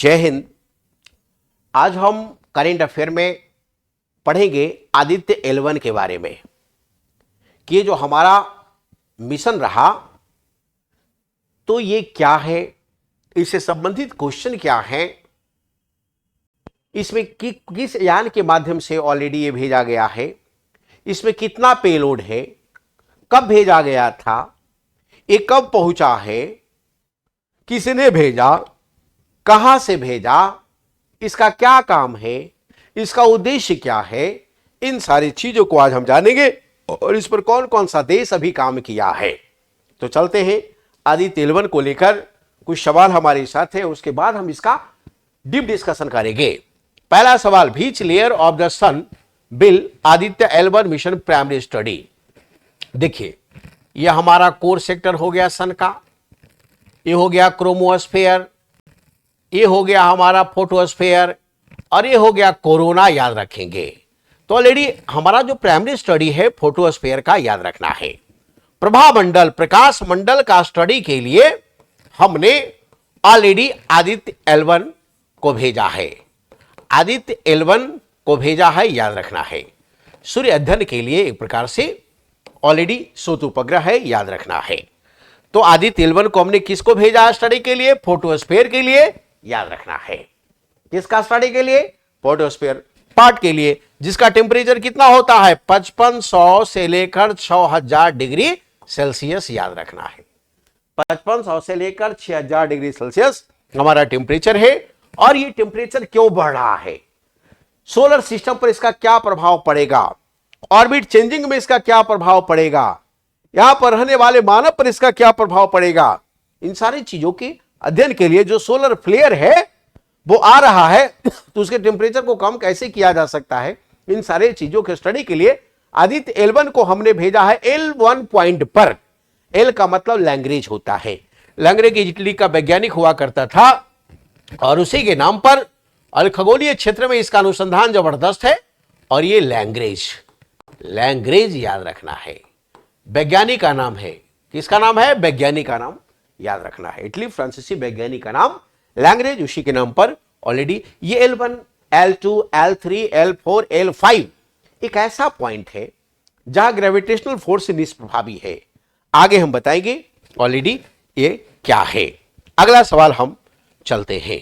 जय हिंद। आज हम करेंट अफेयर में पढ़ेंगे आदित्य L1 के बारे में कि ये जो हमारा मिशन रहा तो ये क्या है, इससे संबंधित क्वेश्चन क्या है, इसमें किस यान के माध्यम से ऑलरेडी ये भेजा गया है, इसमें कितना पेलोड है, कब भेजा गया था, ये कब पहुंचा है, किसने भेजा, कहां से भेजा, इसका क्या काम है, इसका उद्देश्य क्या है, इन सारी चीजों को आज हम जानेंगे और इस पर कौन कौन सा देश अभी काम किया है। तो चलते हैं आदित्य L1 को लेकर कुछ सवाल हमारे साथ है, उसके बाद हम इसका डीप डिस्कशन करेंगे। पहला सवाल, which layer of the sun will Aditya L1 mission primary study. देखिए यह हमारा कोर सेक्टर हो गया सन का, ये हो गया क्रोमोस्फेयर, ये हो गया हमारा फोटोस्फेयर और ये हो गया कोरोना, याद रखेंगे। तो ऑलरेडी हमारा जो प्राइमरी स्टडी है फोटोस्फेयर का याद रखना है। प्रभामंडल, प्रकाश मंडल का स्टडी के लिए हमने ऑलरेडी आदित्य L1 को भेजा है, आदित्य L1 को भेजा है, याद रखना है। सूर्य अध्ययन के लिए एक प्रकार से ऑलरेडी सोत उपग्रह है, याद रखना है। तो आदित्य L1 को हमने किसको भेजा है स्टडी के लिए? फोटोस्फेयर के लिए, याद रखना है। किसका स्टडी के लिए? फोटोस्फेयर पार्ट के लिए, जिसका टेम्परेचर कितना होता है? 5500 से लेकर 6000 डिग्री सेल्सियस, याद रखना है। 5500 से लेकर 6000 डिग्री सेल्सियस हमारा टेम्परेचर है। और ये टेम्परेचर क्यों बढ़ रहा है, सोलर सिस्टम पर इसका क्या प्रभाव पड़ेगा, ऑर्बिट चेंजिंग में इसका क्या प्रभाव पड़ेगा, यहां पर रहने वाले मानव पर इसका क्या प्रभाव पड़ेगा, इन सारी चीजों के अध्ययन के लिए जो सोलर फ्लेयर है वो आ रहा है तो उसके टेम्परेचर को कम कैसे किया जा सकता है, इन सारे चीजों के स्टडी के लिए आदित्य L1 को हमने भेजा है L1 पॉइंट पर। L का मतलब लैंग्रेज होता है। लैंग्रेज इटली का वैज्ञानिक हुआ करता था और उसी के नाम पर और खगोलीय क्षेत्र में इसका अनुसंधान जबरदस्त है। और ये लैंग्रेज, लैंग्रेज याद रखना है, वैज्ञानिक का नाम है। किसका नाम है? वैज्ञानिक का नाम याद रखना है। इटली फ्रांसीसी वैज्ञानिक का नाम लैंग्रेज, उसी के नाम पर ऑलरेडी ये L1, L2, L3, L4, L5 एक ऐसा पॉइंट है जहां ग्रेविटेशनल फोर्स निष्प्रभावी है। आगे हम बताएंगे ऑलरेडी ये क्या है। अगला सवाल हम चलते हैं।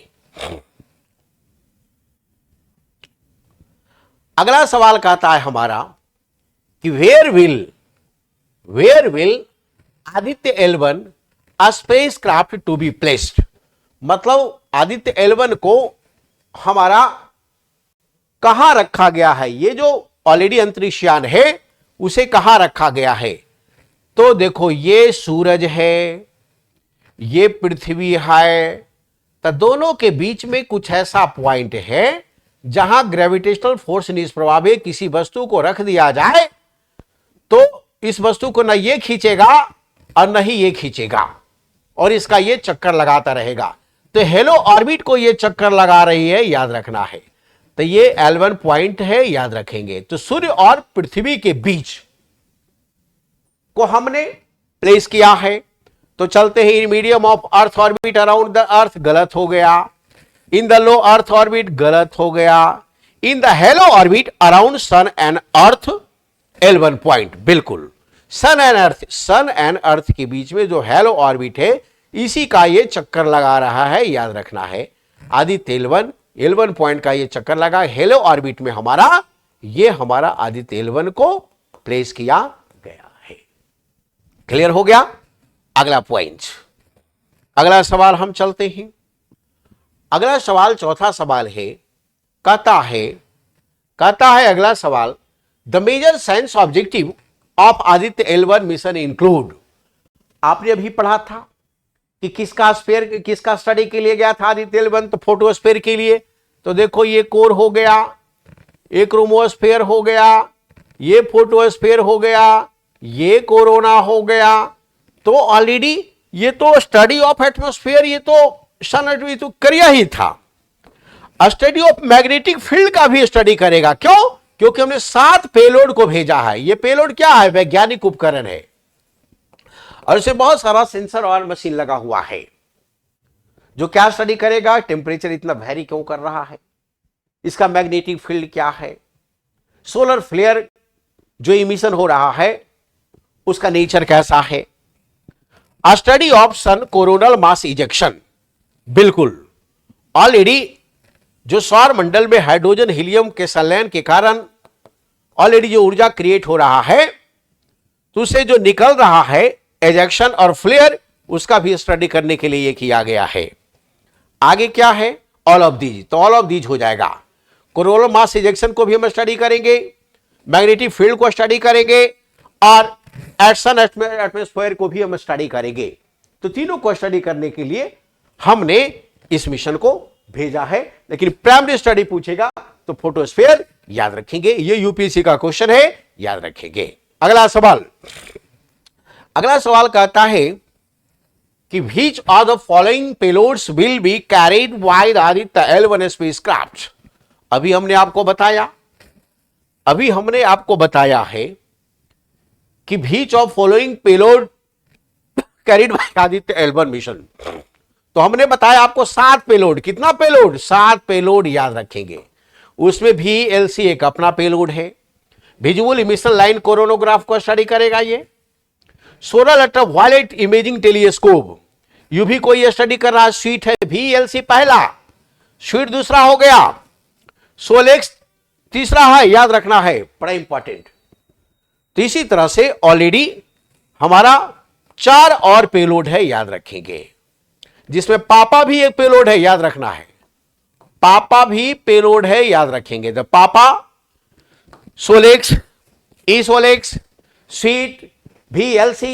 अगला सवाल कहता है हमारा कि where will Aditya L1 spacecraft to be placed. मतलब आदित्य L1 को हमारा कहां रखा गया है, ये जो ऑलरेडी अंतरिक्षयान है उसे कहां रखा गया है। तो देखो ये सूरज है, ये पृथ्वी है, तो दोनों के बीच में कुछ ऐसा पॉइंट है जहां ग्रेविटेशनल फोर्स निष्प्रभावी किसी वस्तु को रख दिया जाए तो इस वस्तु को न ये खींचेगा और न ही ये खींचेगा और इसका ये चक्कर लगाता रहेगा। तो हेलो ऑर्बिट को ये चक्कर लगा रही है, याद रखना है। तो ये L1 पॉइंट है, याद रखेंगे। तो सूर्य और पृथ्वी के बीच को हमने प्लेस किया है। तो चलते हैं in medium of earth orbit around the earth, गलत हो गया। In the low earth orbit, गलत हो गया। In the halo orbit around sun and earth, L1 point, बिल्कुल। सन एंड अर्थ के बीच में जो हेलो ऑर्बिट है इसी का ये चक्कर लगा रहा है, याद रखना है। आदित्य L1 पॉइंट का ये चक्कर लगा हेलो ऑर्बिट में हमारा, ये हमारा आदित्य L1 को प्लेस किया गया है। क्लियर हो गया? अगला पॉइंट, अगला सवाल हम चलते हैं। अगला सवाल चौथा सवाल है, कहता है अगला सवाल, the major science objective of Aditya L1 mission include. आपने अभी पढ़ा था कि किसका स्टडी के लिए गया था आदित्य L1? तो फोटोस्फेयर के लिए। तो देखो ये कोर हो गया, ये क्रोमोस्फेयर हो गया, ये फोटोस्फेयर हो गया, ये कोरोना हो गया। तो ऑलरेडी ये तो स्टडी ऑफ एटमॉस्फेयर, ये तो सन तो करिया ही था। स्टडी ऑफ मैग्नेटिक फील्ड का भी स्टडी करेगा। क्यों? क्योंकि हमने 7 पेलोड को भेजा है। ये पेलोड क्या है? वैज्ञानिक उपकरण है और इसमें बहुत सारा सेंसर और मशीन लगा हुआ है। जो क्या स्टडी करेगा, टेम्परेचर इतना वेरी क्यों कर रहा है, इसका मैग्नेटिक फील्ड क्या है, सोलर फ्लेयर जो इमिशन हो रहा है उसका नेचर कैसा है, study of sun coronal mass ejection. बिल्कुल, ऑलरेडी जो सौर मंडल में हाइड्रोजन हीलियम के संलयन के कारण ऑलरेडी जो ऊर्जा क्रिएट हो रहा है, तो उससे जो निकल रहा है एजेक्शन और फ्लेयर, उसका भी स्टडी करने के लिए यह किया गया है। आगे क्या है, ऑल ऑफ दीज, तो ऑल ऑफ दीज हो जाएगा। कोरोनल मास इजेक्शन को भी हम स्टडी करेंगे, मैग्नेटिक फील्ड को स्टडी करेंगे और सन एटमॉस्फेयर को भी हम स्टडी करेंगे। तो तीनों को स्टडी करने के लिए हमने इस मिशन को भेजा है। लेकिन प्राइमरी स्टडी पूछेगा तो फोटोस्फीयर याद रखेंगे, ये यूपीएससी का क्वेश्चन है, याद रखेंगे। अगला सवाल कहता है कि which of the following payloads will be carried by the Aditya L1 spacecraft. अभी हमने आपको बताया है कि which of following payload carried by Aditya L1 mission. तो हमने बताया आपको 7 पेलोड, कितना पेलोड, 7 पेलोड याद रखेंगे। उसमें VLC एक अपना पेलोड है, विजुअल इमिशन लाइन कोरोनोग्राफ को स्टडी करेगा ये, solar ultraviolet imaging telescope UV को ये स्टडी कर रहा है, स्वीट है VLC पहला, स्वीट दूसरा हो गया, सोलेक्स तीसरा है, याद रखना है, बड़ा इंपॉर्टेंट। तो इसी तरह से ऑलरेडी हमारा 4 और पेलोड है, याद रखेंगे, जिसमें पापा भी एक पेलोड है, याद रखना है, पापा भी पेलोड है, याद रखेंगे। तो पापा, सोलेक्स, सोलेक्स, स्वीट, VLC,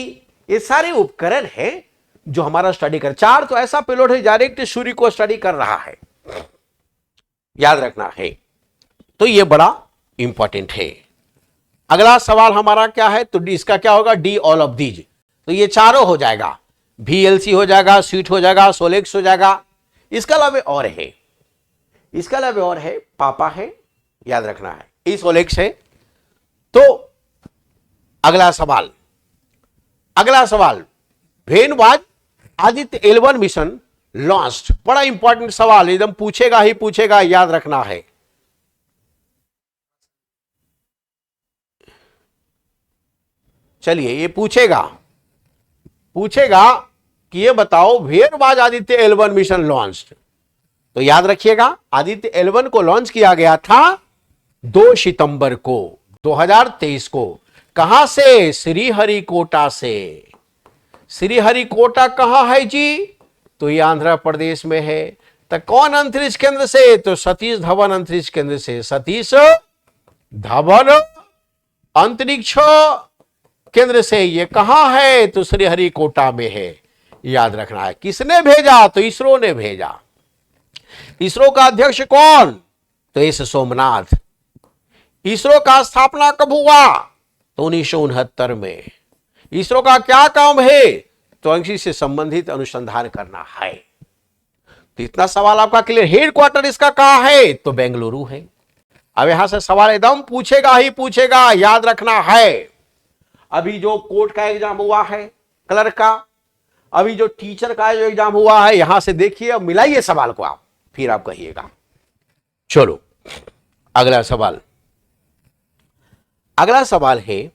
ये सारे उपकरण हैं जो हमारा स्टडी कर। 4 तो ऐसा पेलोड है डायरेक्ट सूर्य को स्टडी कर रहा है, याद रखना है। तो ये बड़ा इंपॉर्टेंट है। अगला सवाल हमारा क्या है, तो इसका क्या होगा, डी ऑल ऑफ दीज। तो ये चारों हो जाएगा, VLC हो जाएगा, स्वीट हो जाएगा, सोलेक्स हो जाएगा। इसके अलावा और है, पापा है, याद रखना है, सोलेक्स है। तो अगला सवाल when was Aditya L1 mission launched. बड़ा इंपॉर्टेंट सवाल, एकदम पूछेगा, याद रखना है। चलिए, ये पूछेगा कि ये बताओ when was Aditya L1 mission launched. तो याद रखिएगा, आदित्य L1 को लॉन्च किया गया था 2 सितंबर को 2023 को। कहां से, श्रीहरिकोटा से। श्रीहरिकोटा कहां है जी, तो ये आंध्र प्रदेश में है। तो कौन अंतरिक्ष केंद्र से, तो सतीश धवन अंतरिक्ष केंद्र से। सतीश धवन अंतरिक्ष केंद्र से ये कहां है, तो श्रीहरिकोटा में है, याद रखना है। किसने भेजा, तो इसरो ने भेजा। इसरो का अध्यक्ष कौन, तो एस सोमनाथ। इसरो का स्थापना कब हुआ, तो 1969 में। इसरो का क्या काम है, तो अंशी से संबंधित अनुसंधान करना है। तो इतना सवाल आपका क्लियर। हेडक्वार्टर इसका कहां है, तो बेंगलुरु है। अब यहां से सवाल एकदम पूछेगा, याद रखना है। अभी जो कोर्ट का एग्जाम हुआ है, क्लर्क का, अभी जो टीचर का जो एग्जाम हुआ है, यहां से देखिए, अब मिलाइए सवाल को आप, फिर आप कहिएगा। चलो अगला सवाल है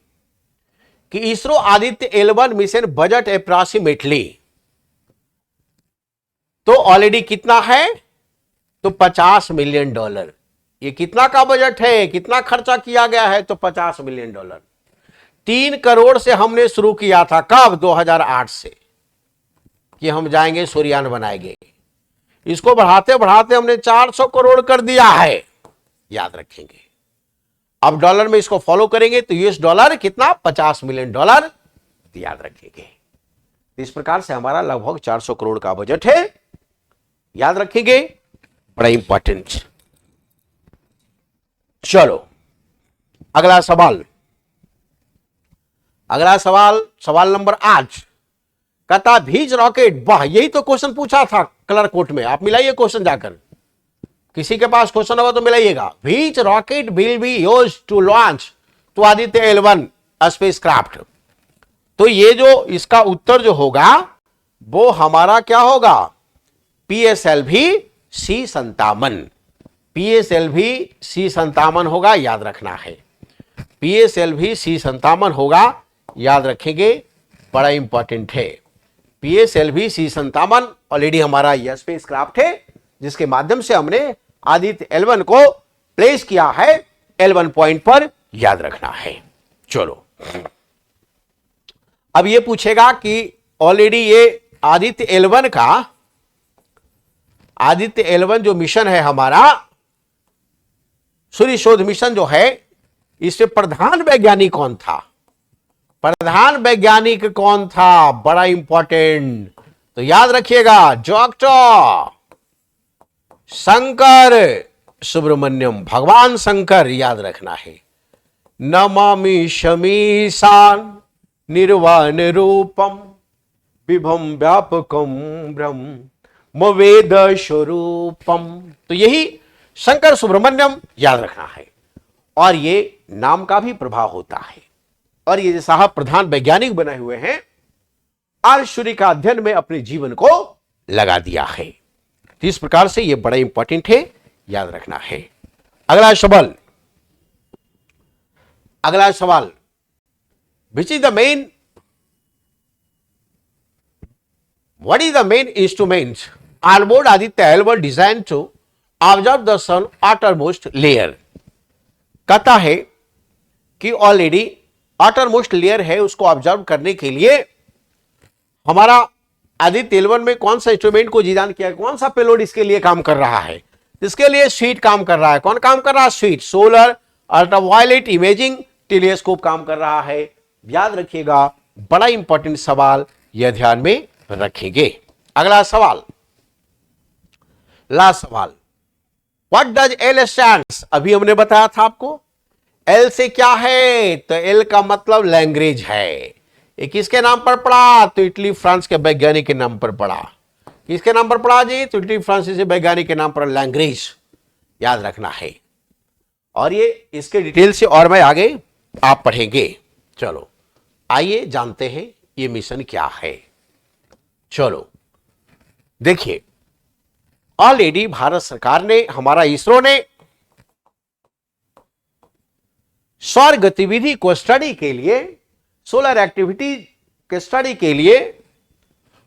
कि ISRO Aditya L1 mission budget approximately, तो ऑलरेडी कितना है, तो $50 मिलियन। ये कितना का बजट है, कितना खर्चा किया गया है, तो $50 मिलियन। 3 करोड़ से हमने शुरू किया था, कब, 2008 से, कि हम जाएंगे सूर्ययान बनाएंगे। इसको बढ़ाते बढ़ाते हमने 400 करोड़ कर दिया है, याद रखेंगे। अब डॉलर में इसको फॉलो करेंगे तो $US कितना, $50 मिलियन, याद रखेंगे। इस प्रकार से हमारा लगभग 400 करोड़ का बजट है, याद रखेंगे, बड़ा इंपॉर्टेंट। चलो अगला सवाल नंबर 8 कहता भीज रॉकेट। वाह, यही तो क्वेश्चन पूछा था क्लर्क कोर्ट में। आप मिलाइए क्वेश्चन जाकर, किसी के पास क्वेश्चन होगा तो मिलाइएगा। Which rocket will be used to launch to Aditya L1 spacecraft. तो ये जो इसका उत्तर जो होगा वो हमारा क्या होगा, PSLV C57, PSLV C57 होगा, याद रखना है। PSLV C57 होगा, याद रखेंगे, बड़ा इंपॉर्टेंट है। PSLV C57 ऑलरेडी हमारा यह स्पेस क्राफ्ट है जिसके माध्यम से हमने आदित्य L1 को प्लेस किया है L1 पॉइंट पर, याद रखना है। चलो अब ये पूछेगा कि ऑलरेडी ये आदित्य L1 जो मिशन है हमारा, सूर्य शोध मिशन जो है, इसमें प्रधान वैज्ञानिक कौन था? प्रधान वैज्ञानिक कौन था? बड़ा इंपॉर्टेंट, तो याद रखिएगा, डॉक्टर शंकर सुब्रमण्यम, भगवान शंकर, याद रखना है। नमामि शमीशान निर्वाण रूपम विभम व्यापकम ब्रह्म वेद स्वरूपम, तो यही शंकर सुब्रमण्यम, याद रखना है। और ये नाम का भी प्रभाव होता है। और ये साहब प्रधान वैज्ञानिक बने हुए हैं और सूर्य का अध्ययन में अपने जीवन को लगा दिया है। तो इस प्रकार से ये बड़ा इंपॉर्टेंट है, याद रखना है। अगला सवाल, which is the main, what is the main instruments on board Aditya L1 designed to observe the sun outermost layer? कहता है कि ऑलरेडी outermost layer है, उसको ऑब्जर्व करने के लिए हमारा आदित्य L1 में कौन सा इंस्ट्रूमेंट को डिजाइन किया, कौन सा पेलोड इसके लिए काम कर रहा है? इसके लिए स्वीट काम कर रहा है। कौन काम कर रहा है? Sweet, solar ultraviolet imaging telescope काम कर रहा है। याद रखिएगा, बड़ा इंपॉर्टेंट सवाल, यह ध्यान में रखेंगे। अगला सवाल, लास्ट सवाल, व्हाट डज L स्टैंड्स? अभी हमने बताया था आपको L से क्या है, तो L का मतलब लैंग्वेज है। ये किसके नाम पर पड़ा? तो इटली फ्रांस के वैज्ञानिक के नाम पर पड़ा। किसके नाम पर पड़ा जी? तो इटली फ्रांसीसी वैज्ञानिक के नाम पर लैंग्वेज, याद रखना है। और ये इसके डिटेल से और मैं आगे आप पढ़ेंगे। चलो आइए जानते हैं ये मिशन क्या है। चलो देखिए, ऑलरेडी भारत सरकार ने, हमारा इसरो ने सौर गतिविधि को स्टडी के लिए, सोलर एक्टिविटी के स्टडी के लिए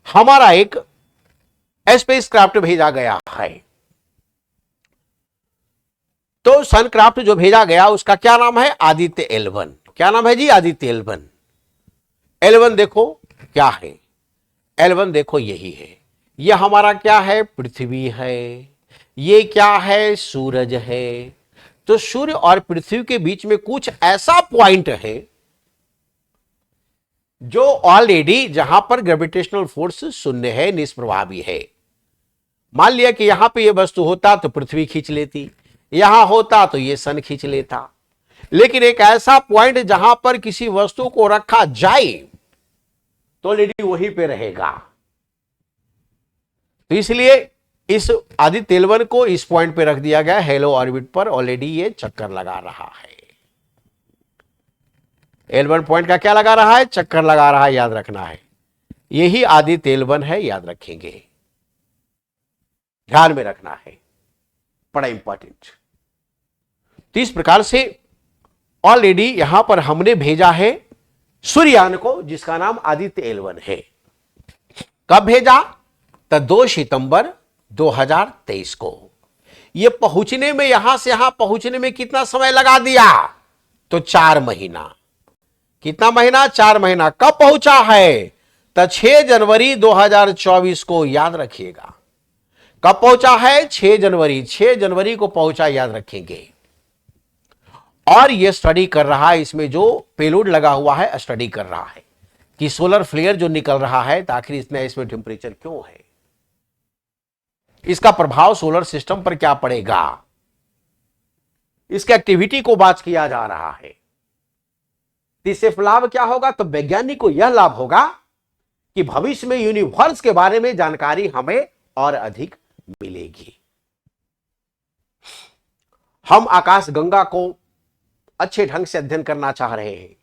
हमारा एक स्पेस क्राफ्ट भेजा गया है। तो सनक्राफ्ट जो भेजा गया उसका क्या नाम है? आदित्य L1। क्या नाम है जी? आदित्य L1। L1 देखो क्या है, L1 देखो यही है। यह हमारा क्या है? पृथ्वी है। ये क्या है? सूरज है। तो सूर्य और पृथ्वी के बीच में कुछ ऐसा पॉइंट है जो ऑलरेडी, जहां पर ग्रेविटेशनल फोर्स शून्य है, निष्प्रभावी है। मान लिया कि यहां पे ये वस्तु होता तो पृथ्वी खींच लेती, यहां होता तो ये सन खींच लेता। लेकिन एक ऐसा पॉइंट जहां पर किसी वस्तु को रखा जाए तो ऑलरेडी वहीं पे रहेगा। तो इसलिए इस आदित्य L1 को इस पॉइंट पे रख दिया गया, हेलो ऑर्बिट पर। ऑलरेडी ये चक्कर लगा रहा है। L1 पॉइंट का क्या लगा रहा है? चक्कर लगा रहा है, याद रखना है। यही आदित्य L1 है, याद रखेंगे, ध्यान में रखना है, बड़ा इंपॉर्टेंट। तो इस प्रकार से ऑलरेडी यहां पर हमने भेजा है सूर्ययान को, जिसका नाम आदित्य L1 है। कब भेजा? तो 2 सितंबर 2023 को। यह पहुंचने में, यहां से यहां पहुंचने में कितना समय लगा दिया? तो 4 महीना। कितना महीना? 4 महीना। कब पहुंचा है? तो 6 जनवरी 2024 को, याद रखिएगा। कब पहुंचा है? 6 जनवरी। 6 जनवरी को पहुंचा, याद रखेंगे। और यह स्टडी कर रहा है, इसमें जो पेलोड लगा हुआ है स्टडी कर रहा है कि सोलर फ्लेयर जो निकल रहा है, तो आखिर इसमें टेम्परेचर क्यों है, इसका प्रभाव सोलर सिस्टम पर क्या पड़ेगा, इसकी एक्टिविटी को वाच किया जा रहा है। इससे लाभ क्या होगा? तो वैज्ञानिक को यह लाभ होगा कि भविष्य में यूनिवर्स के बारे में जानकारी हमें और अधिक मिलेगी। हम आकाश गंगा को अच्छे ढंग से अध्ययन करना चाह रहे हैं,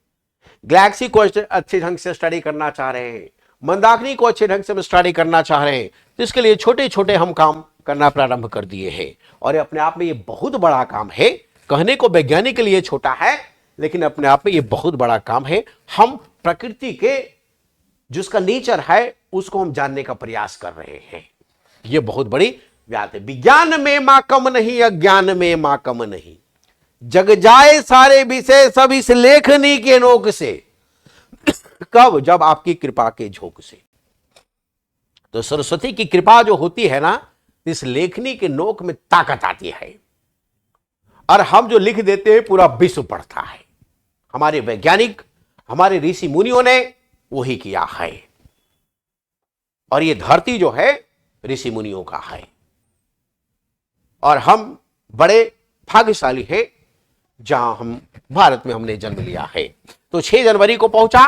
गैलेक्सी को अच्छे ढंग से स्टडी करना चाह रहे हैं, मंदाकिनी को अच्छे ढंग से हम स्टडी करना चाह रहे हैं, तो इसके लिए छोटे छोटे हम काम करना प्रारंभ कर दिए हैं। और अपने आप में ये बहुत बड़ा काम है। कहने को वैज्ञानिक के लिए छोटा है, लेकिन अपने आप में ये बहुत बड़ा काम है। हम प्रकृति के जिसका नेचर है उसको हम जानने का प्रयास कर रहे हैं। ये बहुत बड़ी बात है। विज्ञान में मां कम नहीं, अज्ञान में मां कम नहीं। जग जाए सारे विषय सब इस लेखनी के नोक से। कब? जब आपकी कृपा के झोंक से। तो सरस्वती की कृपा जो होती है ना, इस लेखनी के नोक में ताकत आती है, और हम जो लिख देते हैं पूरा विश्व पढ़ता है। हमारे वैज्ञानिक, हमारे ऋषि मुनियों ने वही किया है, और ये धरती जो है ऋषि मुनियों का है, और हम बड़े भाग्यशाली हैं जहां हम भारत में हमने जन्म लिया है। तो 6 जनवरी को पहुंचा,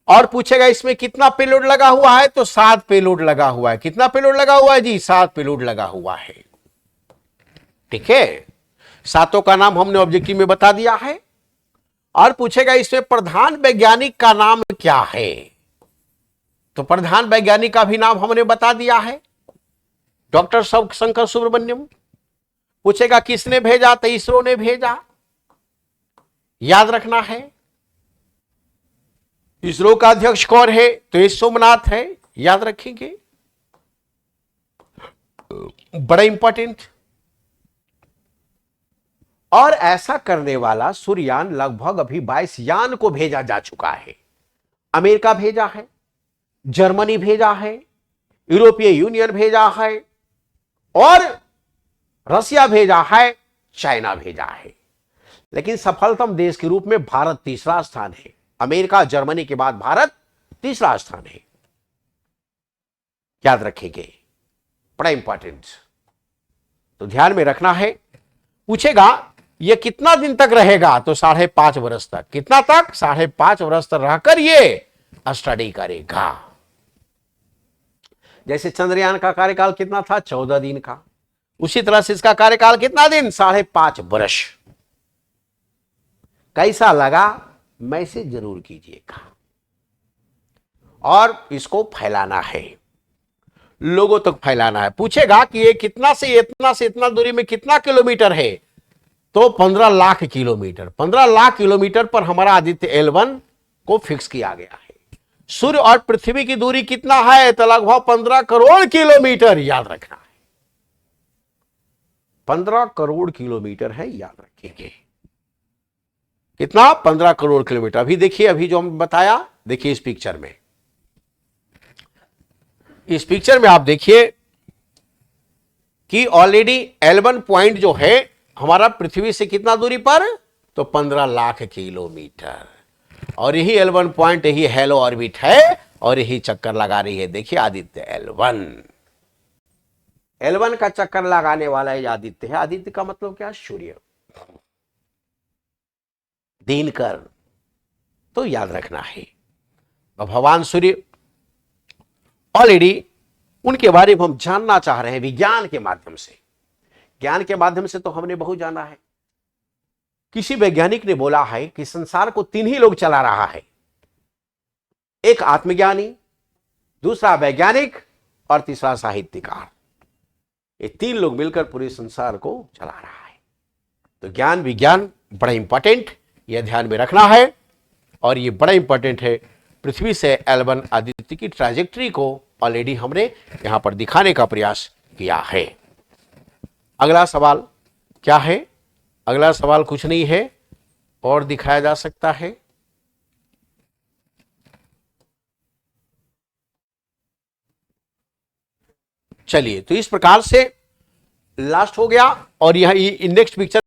और पूछेगा इसमें कितना पेलोड लगा हुआ है, तो 7 पेलोड लगा हुआ है। कितना पेलोड लगा हुआ है जी? 7 पेलोड लगा हुआ है। ठीक है, 7 का नाम हमने ऑब्जेक्टिव में बता दिया है। और पूछेगा इसमें प्रधान वैज्ञानिक का नाम क्या है, तो प्रधान वैज्ञानिक का भी नाम हमने बता दिया है, डॉक्टर शंकर सुब्रमण्यम। पूछेगा किसने भेजा, तो इसरो ने भेजा, याद रखना है। इसरो का अध्यक्ष कौन है, तो ये सोमनाथ है, याद रखेंगे, बड़ा इंपॉर्टेंट। और ऐसा करने वाला सूर्ययान लगभग अभी 22 यान को भेजा जा चुका है। अमेरिका भेजा है, जर्मनी भेजा है, यूरोपीय यूनियन भेजा है, और रसिया भेजा है, चाइना भेजा है। लेकिन सफलतम देश के रूप में भारत तीसरा स्थान है। अमेरिका जर्मनी के बाद भारत तीसरा स्थान है, याद रखेंगे, बड़ा इंपॉर्टेंट। तो ध्यान में रखना है। पूछेगा ये कितना दिन तक रहेगा, तो 5.5 वर्ष तक। कितना तक? 5.5 वर्ष तक रहकर ये स्टडी करेगा। जैसे चंद्रयान का कार्यकाल कितना था? 14 दिन का। उसी तरह से इसका कार्यकाल कितना दिन? 5.5 वर्ष। कैसा लगा मैसेज जरूर कीजिएगा, और इसको फैलाना है, लोगों तक फैलाना है। पूछेगा कि ये कितना से इतना दूरी में कितना किलोमीटर है, तो 15 लाख किलोमीटर। 15 लाख किलोमीटर पर हमारा आदित्य L1 को फिक्स किया गया है। सूर्य और पृथ्वी की दूरी कितना है, तो लगभग 15 करोड़ किलोमीटर, याद रखना है। 15 करोड़ किलोमीटर है, याद रखेंगे। कितना? 15 करोड़ किलोमीटर। अभी देखिए, अभी जो हम बताया, देखिए इस पिक्चर में, इस पिक्चर में आप देखिए कि ऑलरेडी L1 पॉइंट जो है हमारा पृथ्वी से कितना दूरी पर, तो 15 लाख किलोमीटर। और यही L1 पॉइंट, यही हेलो ऑर्बिट है, और यही चक्कर लगा रही है। देखिए आदित्य L1 का चक्कर लगाने वाला ये आदित्य है। आदित्य का मतलब क्या? सूर्य, दिनकर। तो याद रखना है, भगवान सूर्य ऑलरेडी उनके बारे में हम जानना चाह रहे हैं विज्ञान के माध्यम से। ज्ञान के माध्यम से तो हमने बहुत जाना है। किसी वैज्ञानिक ने बोला है कि संसार को 3 ही लोग चला रहा है, एक आत्मज्ञानी, दूसरा वैज्ञानिक, और तीसरा साहित्यकार। ये 3 लोग मिलकर पूरे संसार को चला रहा है। तो ज्ञान विज्ञान बड़ा इंपॉर्टेंट, यह ध्यान में रखना है। और ये बड़ा इंपॉर्टेंट है, पृथ्वी से L1 आदित्य की ट्रैजेक्टरी को ऑलरेडी हमने यहां पर दिखाने का प्रयास किया है। अगला सवाल क्या है? अगला सवाल कुछ नहीं है और दिखाया जा सकता है। चलिए, तो इस प्रकार से लास्ट हो गया, और यह नेक्स्ट पिक्चर